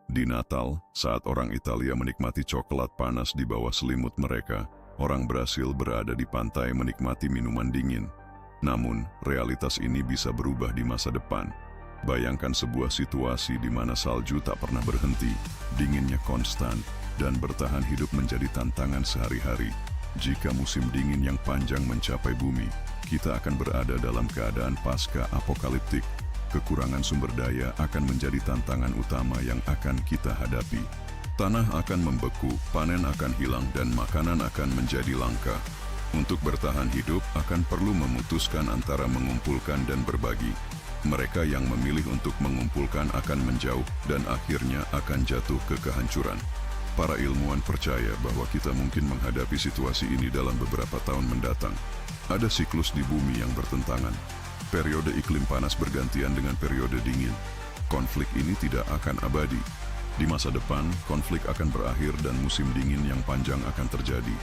Di Natal, saat orang Italia menikmati coklat panas di bawah selimut mereka, orang Brasil berada di pantai menikmati minuman dingin. Namun, realitas ini bisa berubah di masa depan. Bayangkan sebuah situasi di mana salju tak pernah berhenti, dinginnya konstan, dan bertahan hidup menjadi tantangan sehari-hari. Jika musim dingin yang panjang mencapai bumi, kita akan berada dalam keadaan pasca apokaliptik. Kekurangan sumber daya akan menjadi tantangan utama yang akan kita hadapi. Tanah akan membeku, panen akan hilang, dan makanan akan menjadi langka. Untuk bertahan hidup akan perlu memutuskan antara mengumpulkan dan berbagi. Mereka yang memilih untuk mengumpulkan akan menjauh dan akhirnya akan jatuh ke kehancuran. Para ilmuwan percaya bahwa kita mungkin menghadapi situasi ini dalam beberapa tahun mendatang. Ada siklus di bumi yang bertentangan. Periode iklim panas bergantian dengan periode dingin. Konflik ini tidak akan abadi. Di masa depan, konflik akan berakhir dan musim dingin yang panjang akan terjadi.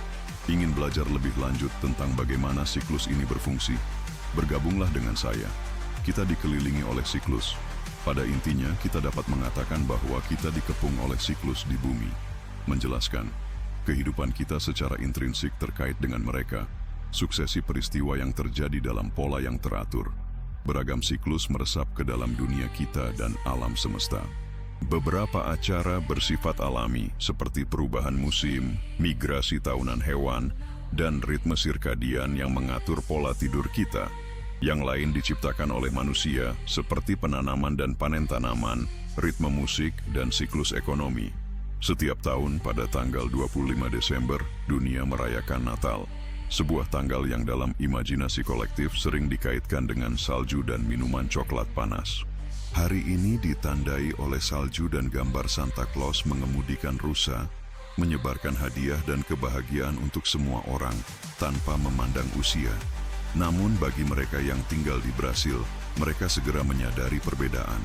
Ingin belajar lebih lanjut tentang bagaimana siklus ini berfungsi? Bergabunglah dengan saya. Kita dikelilingi oleh siklus. Pada intinya, kita dapat mengatakan bahwa kita dikepung oleh siklus di bumi. Menjelaskan, kehidupan kita secara intrinsik terkait dengan mereka. Suksesi peristiwa yang terjadi dalam pola yang teratur. Beragam siklus meresap ke dalam dunia kita dan alam semesta. Beberapa acara bersifat alami seperti perubahan musim, migrasi tahunan hewan, dan ritme sirkadian yang mengatur pola tidur kita. Yang lain diciptakan oleh manusia seperti penanaman dan panen tanaman, ritme musik, dan siklus ekonomi. Setiap tahun pada tanggal 25 Desember, dunia merayakan Natal. Sebuah tanggal yang dalam imajinasi kolektif sering dikaitkan dengan salju dan minuman coklat panas. Hari ini ditandai oleh salju dan gambar Santa Claus mengemudikan rusa, menyebarkan hadiah dan kebahagiaan untuk semua orang tanpa memandang usia. Namun bagi mereka yang tinggal di Brasil, mereka segera menyadari perbedaan.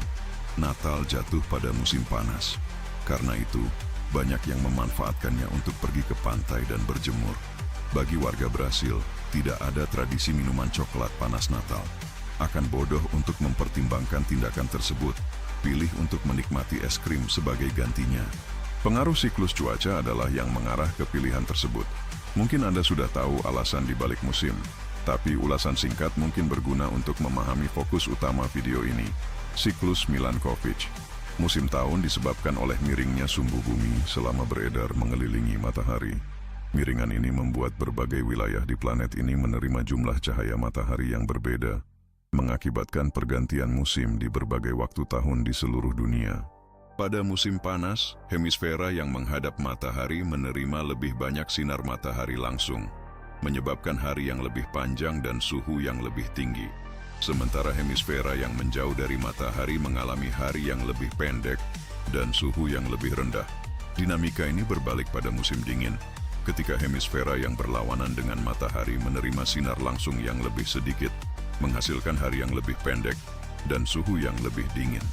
Natal jatuh pada musim panas. Karena itu, banyak yang memanfaatkannya untuk pergi ke pantai dan berjemur. Bagi warga Brasil, tidak ada tradisi minuman coklat panas Natal. Akan bodoh untuk mempertimbangkan tindakan tersebut. Pilih untuk menikmati es krim sebagai gantinya. Pengaruh siklus cuaca adalah yang mengarah ke pilihan tersebut. Mungkin Anda sudah tahu alasan di balik musim, tapi ulasan singkat mungkin berguna untuk memahami fokus utama video ini. Siklus Milankovitch. Musim tahun disebabkan oleh miringnya sumbu bumi selama beredar mengelilingi matahari. Miringan ini membuat berbagai wilayah di planet ini menerima jumlah cahaya matahari yang berbeda, mengakibatkan pergantian musim di berbagai waktu tahun di seluruh dunia. Pada musim panas, hemisfera yang menghadap matahari menerima lebih banyak sinar matahari langsung, menyebabkan hari yang lebih panjang dan suhu yang lebih tinggi. Sementara hemisfera yang menjauh dari matahari mengalami hari yang lebih pendek dan suhu yang lebih rendah. Dinamika ini berbalik pada musim dingin, ketika hemisfera yang berlawanan dengan matahari menerima sinar langsung yang lebih sedikit, menghasilkan hari yang lebih pendek dan suhu yang lebih dingin.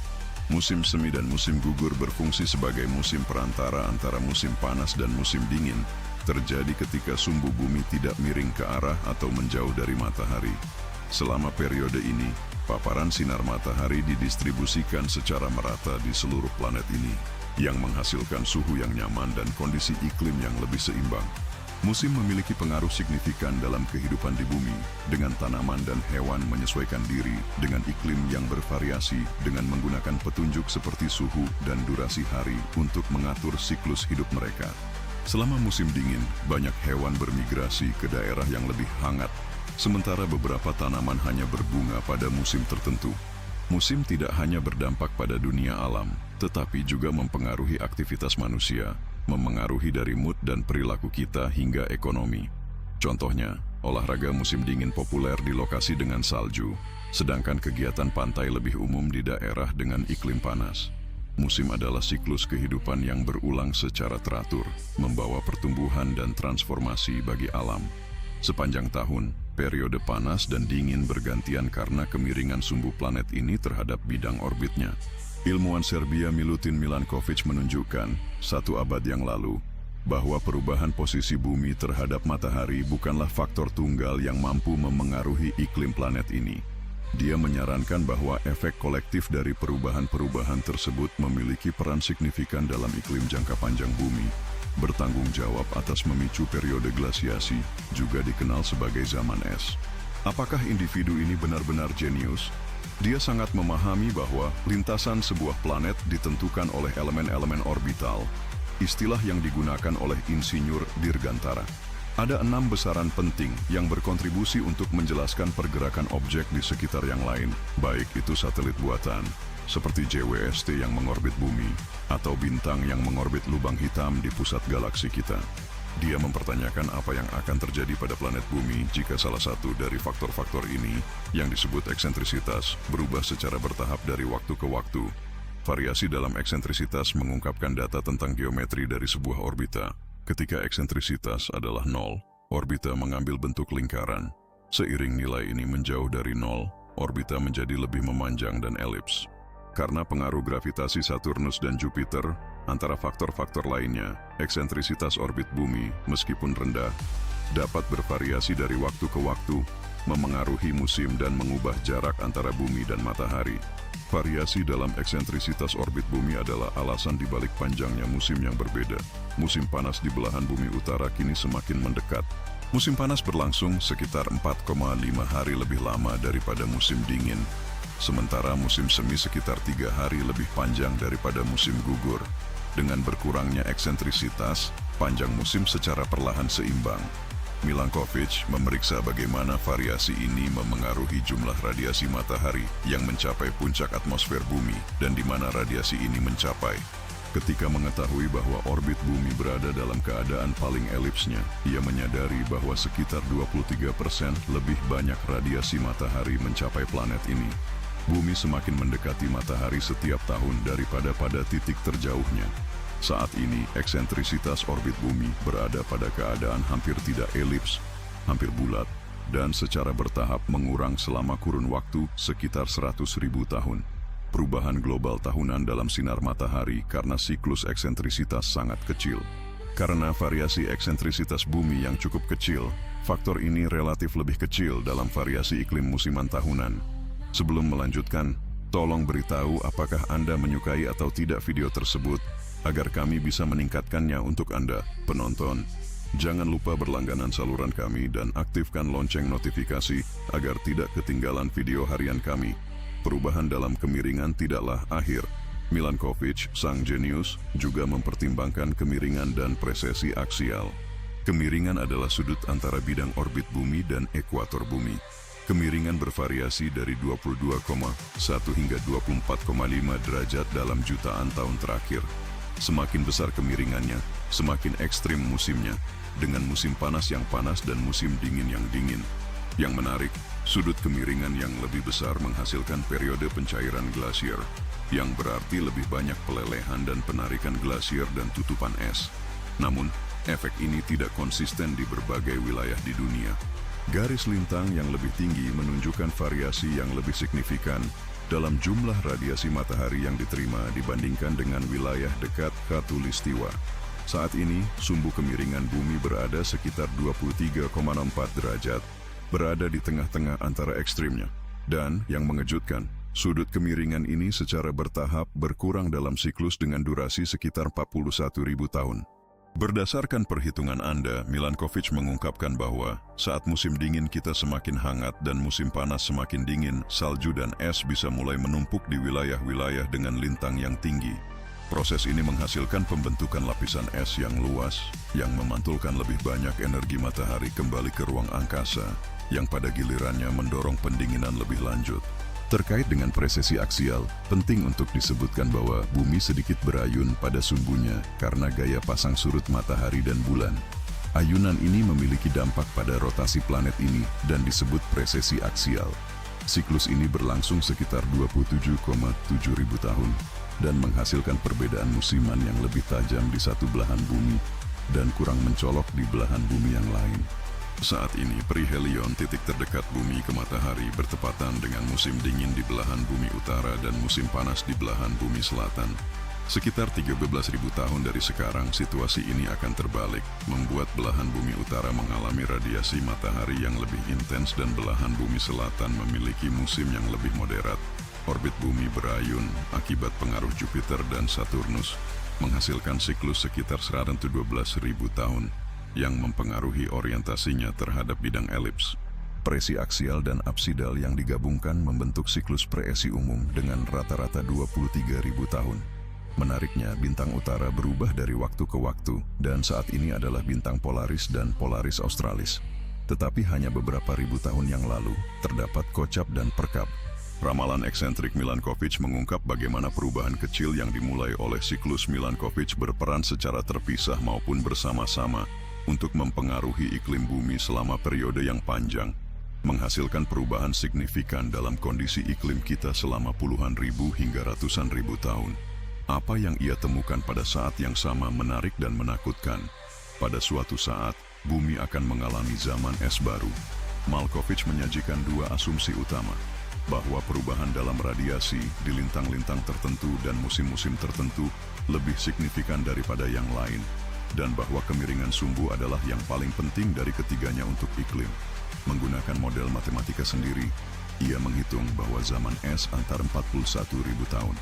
Musim semi dan musim gugur berfungsi sebagai musim perantara antara musim panas dan musim dingin, terjadi ketika sumbu bumi tidak miring ke arah atau menjauh dari matahari. Selama periode ini, paparan sinar matahari didistribusikan secara merata di seluruh planet ini, yang menghasilkan suhu yang nyaman dan kondisi iklim yang lebih seimbang. Musim memiliki pengaruh signifikan dalam kehidupan di bumi, dengan tanaman dan hewan menyesuaikan diri dengan iklim yang bervariasi dengan menggunakan petunjuk seperti suhu dan durasi hari untuk mengatur siklus hidup mereka. Selama musim dingin, banyak hewan bermigrasi ke daerah yang lebih hangat, sementara beberapa tanaman hanya berbunga pada musim tertentu. Musim tidak hanya berdampak pada dunia alam, tetapi juga mempengaruhi aktivitas manusia, memengaruhi dari mood dan perilaku kita hingga ekonomi. Contohnya, olahraga musim dingin populer di lokasi dengan salju, sedangkan kegiatan pantai lebih umum di daerah dengan iklim panas. Musim adalah siklus kehidupan yang berulang secara teratur, membawa pertumbuhan dan transformasi bagi alam. Sepanjang tahun, periode panas dan dingin bergantian karena kemiringan sumbu planet ini terhadap bidang orbitnya. Ilmuwan Serbia Milutin Milankovitch menunjukkan, 1 abad yang lalu, bahwa perubahan posisi bumi terhadap matahari bukanlah faktor tunggal yang mampu memengaruhi iklim planet ini. Dia menyarankan bahwa efek kolektif dari perubahan-perubahan tersebut memiliki peran signifikan dalam iklim jangka panjang bumi, bertanggung jawab atas memicu periode glasiasi, juga dikenal sebagai zaman es. Apakah individu ini benar-benar jenius? Dia sangat memahami bahwa lintasan sebuah planet ditentukan oleh elemen-elemen orbital, istilah yang digunakan oleh insinyur Dirgantara. Ada 6 besaran penting yang berkontribusi untuk menjelaskan pergerakan objek di sekitar yang lain, baik itu satelit buatan, seperti JWST yang mengorbit bumi, atau bintang yang mengorbit lubang hitam di pusat galaksi kita. Dia mempertanyakan apa yang akan terjadi pada planet bumi jika salah satu dari faktor-faktor ini, yang disebut eksentrisitas, berubah secara bertahap dari waktu ke waktu. Variasi dalam eksentrisitas mengungkapkan data tentang geometri dari sebuah orbita. Ketika eksentrisitas adalah 0, orbita mengambil bentuk lingkaran. Seiring nilai ini menjauh dari 0, orbita menjadi lebih memanjang dan elips. Karena pengaruh gravitasi Saturnus dan Jupiter, antara faktor-faktor lainnya, eksentrisitas orbit bumi, meskipun rendah, dapat bervariasi dari waktu ke waktu, memengaruhi musim dan mengubah jarak antara bumi dan matahari. Variasi dalam eksentrisitas orbit bumi adalah alasan dibalik panjangnya musim yang berbeda. Musim panas di belahan bumi utara kini semakin mendekat. Musim panas berlangsung sekitar 4,5 hari lebih lama daripada musim dingin. Sementara musim semi sekitar 3 hari lebih panjang daripada musim gugur. Dengan berkurangnya eksentrisitas, panjang musim secara perlahan seimbang. Milankovitch memeriksa bagaimana variasi ini memengaruhi jumlah radiasi matahari yang mencapai puncak atmosfer bumi dan di mana radiasi ini mencapai. Ketika mengetahui bahwa orbit bumi berada dalam keadaan paling elipsnya, ia menyadari bahwa sekitar 23% lebih banyak radiasi matahari mencapai planet ini. Bumi semakin mendekati matahari setiap tahun daripada pada titik terjauhnya. Saat ini, eksentrisitas orbit bumi berada pada keadaan hampir tidak elips, hampir bulat, dan secara bertahap mengurang selama kurun waktu sekitar 100.000 tahun. Perubahan global tahunan dalam sinar matahari karena siklus eksentrisitas sangat kecil. Karena variasi eksentrisitas bumi yang cukup kecil, faktor ini relatif lebih kecil dalam variasi iklim musiman tahunan. Sebelum melanjutkan, tolong beritahu apakah Anda menyukai atau tidak video tersebut, agar kami bisa meningkatkannya untuk Anda, penonton. Jangan lupa berlangganan saluran kami dan aktifkan lonceng notifikasi agar tidak ketinggalan video harian kami. Perubahan dalam kemiringan tidaklah akhir. Milankovitch, sang jenius, juga mempertimbangkan kemiringan dan presesi aksial. Kemiringan adalah sudut antara bidang orbit bumi dan ekuator bumi. Kemiringan bervariasi dari 22,1 hingga 24,5 derajat dalam jutaan tahun terakhir. Semakin besar kemiringannya, semakin ekstrim musimnya, dengan musim panas yang panas dan musim dingin yang dingin. Yang menarik, sudut kemiringan yang lebih besar menghasilkan periode pencairan glasier, yang berarti lebih banyak pelelehan dan penarikan glasier dan tutupan es. Namun, efek ini tidak konsisten di berbagai wilayah di dunia. Garis lintang yang lebih tinggi menunjukkan variasi yang lebih signifikan dalam jumlah radiasi matahari yang diterima dibandingkan dengan wilayah dekat khatulistiwa. Saat ini, sumbu kemiringan bumi berada sekitar 23,4 derajat, berada di tengah-tengah antara ekstrimnya. Dan, yang mengejutkan, sudut kemiringan ini secara bertahap berkurang dalam siklus dengan durasi sekitar 41.000 tahun. Berdasarkan perhitungan Anda, Milankovitch mengungkapkan bahwa saat musim dingin kita semakin hangat dan musim panas semakin dingin, salju dan es bisa mulai menumpuk di wilayah-wilayah dengan lintang yang tinggi. Proses ini menghasilkan pembentukan lapisan es yang luas, yang memantulkan lebih banyak energi matahari kembali ke ruang angkasa, yang pada gilirannya mendorong pendinginan lebih lanjut. Terkait dengan presesi aksial, penting untuk disebutkan bahwa bumi sedikit berayun pada sumbunya karena gaya pasang surut matahari dan bulan. Ayunan ini memiliki dampak pada rotasi planet ini dan disebut presesi aksial. Siklus ini berlangsung sekitar 27,7 ribu tahun dan menghasilkan perbedaan musiman yang lebih tajam di satu belahan bumi dan kurang mencolok di belahan bumi yang lain. Saat ini, perihelion titik terdekat bumi ke matahari bertepatan dengan musim dingin di belahan bumi utara dan musim panas di belahan bumi selatan. Sekitar 13.000 tahun dari sekarang, situasi ini akan terbalik, membuat belahan bumi utara mengalami radiasi matahari yang lebih intens dan belahan bumi selatan memiliki musim yang lebih moderat. Orbit bumi berayun akibat pengaruh Jupiter dan Saturnus, menghasilkan siklus sekitar 112.000 tahun yang mempengaruhi orientasinya terhadap bidang elips. Presi aksial dan absidal yang digabungkan membentuk siklus preesi umum dengan rata-rata 23.000 tahun. Menariknya, bintang utara berubah dari waktu ke waktu, dan saat ini adalah bintang Polaris dan Polaris Australis. Tetapi hanya beberapa ribu tahun yang lalu, terdapat Kocap dan Perkap. Ramalan eksentrik Milankovitch mengungkap bagaimana perubahan kecil yang dimulai oleh siklus Milankovitch berperan secara terpisah maupun bersama-sama untuk mempengaruhi iklim bumi selama periode yang panjang, menghasilkan perubahan signifikan dalam kondisi iklim kita selama puluhan ribu hingga ratusan ribu tahun. Apa yang ia temukan pada saat yang sama menarik dan menakutkan. Pada suatu saat, bumi akan mengalami zaman es baru. Malkovich menyajikan dua asumsi utama, bahwa perubahan dalam radiasi di lintang-lintang tertentu dan musim-musim tertentu lebih signifikan daripada yang lain, dan bahwa kemiringan sumbu adalah yang paling penting dari ketiganya untuk iklim. Menggunakan model matematika sendiri, ia menghitung bahwa zaman es antara 41.000 tahun.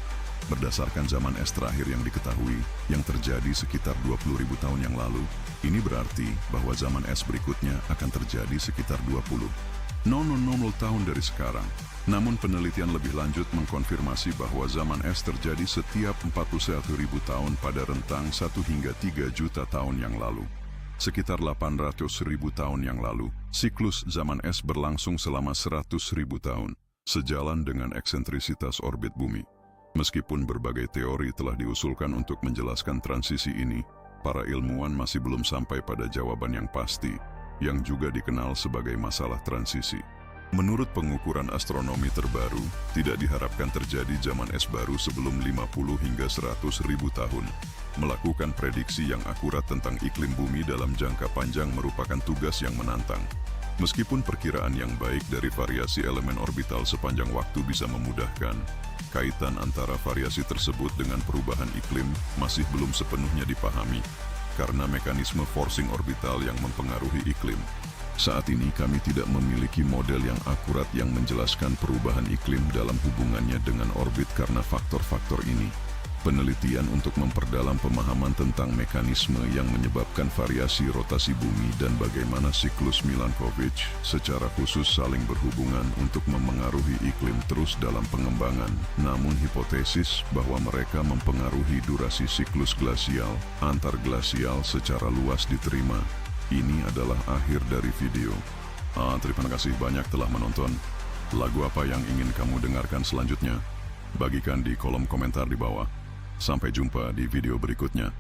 Berdasarkan zaman es terakhir yang diketahui, yang terjadi sekitar 20.000 tahun yang lalu, ini berarti bahwa zaman es berikutnya akan terjadi sekitar 20.000 tahun dari sekarang. Namun penelitian lebih lanjut mengkonfirmasi bahwa zaman es terjadi setiap 41.000 tahun pada rentang 1 hingga 3 juta tahun yang lalu. Sekitar 800.000 tahun yang lalu, siklus zaman es berlangsung selama 100.000 tahun, sejalan dengan eksentrisitas orbit bumi. Meskipun berbagai teori telah diusulkan untuk menjelaskan transisi ini, para ilmuwan masih belum sampai pada jawaban yang pasti, yang juga dikenal sebagai masalah transisi. Menurut pengukuran astronomi terbaru, tidak diharapkan terjadi zaman es baru sebelum 50 hingga 100.000 tahun. Melakukan prediksi yang akurat tentang iklim bumi dalam jangka panjang merupakan tugas yang menantang. Meskipun perkiraan yang baik dari variasi elemen orbital sepanjang waktu bisa memudahkan, kaitan antara variasi tersebut dengan perubahan iklim masih belum sepenuhnya dipahami, karena mekanisme forcing orbital yang mempengaruhi iklim. Saat ini kami tidak memiliki model yang akurat yang menjelaskan perubahan iklim dalam hubungannya dengan orbit karena faktor-faktor ini. Penelitian untuk memperdalam pemahaman tentang mekanisme yang menyebabkan variasi rotasi bumi dan bagaimana siklus Milankovitch secara khusus saling berhubungan untuk memengaruhi iklim terus dalam pengembangan. Namun hipotesis bahwa mereka mempengaruhi durasi siklus glasial antar glasial secara luas diterima. Ini adalah akhir dari video. Terima kasih banyak telah menonton. Lagu apa yang ingin kamu dengarkan selanjutnya? Bagikan di kolom komentar di bawah. Sampai jumpa di video berikutnya.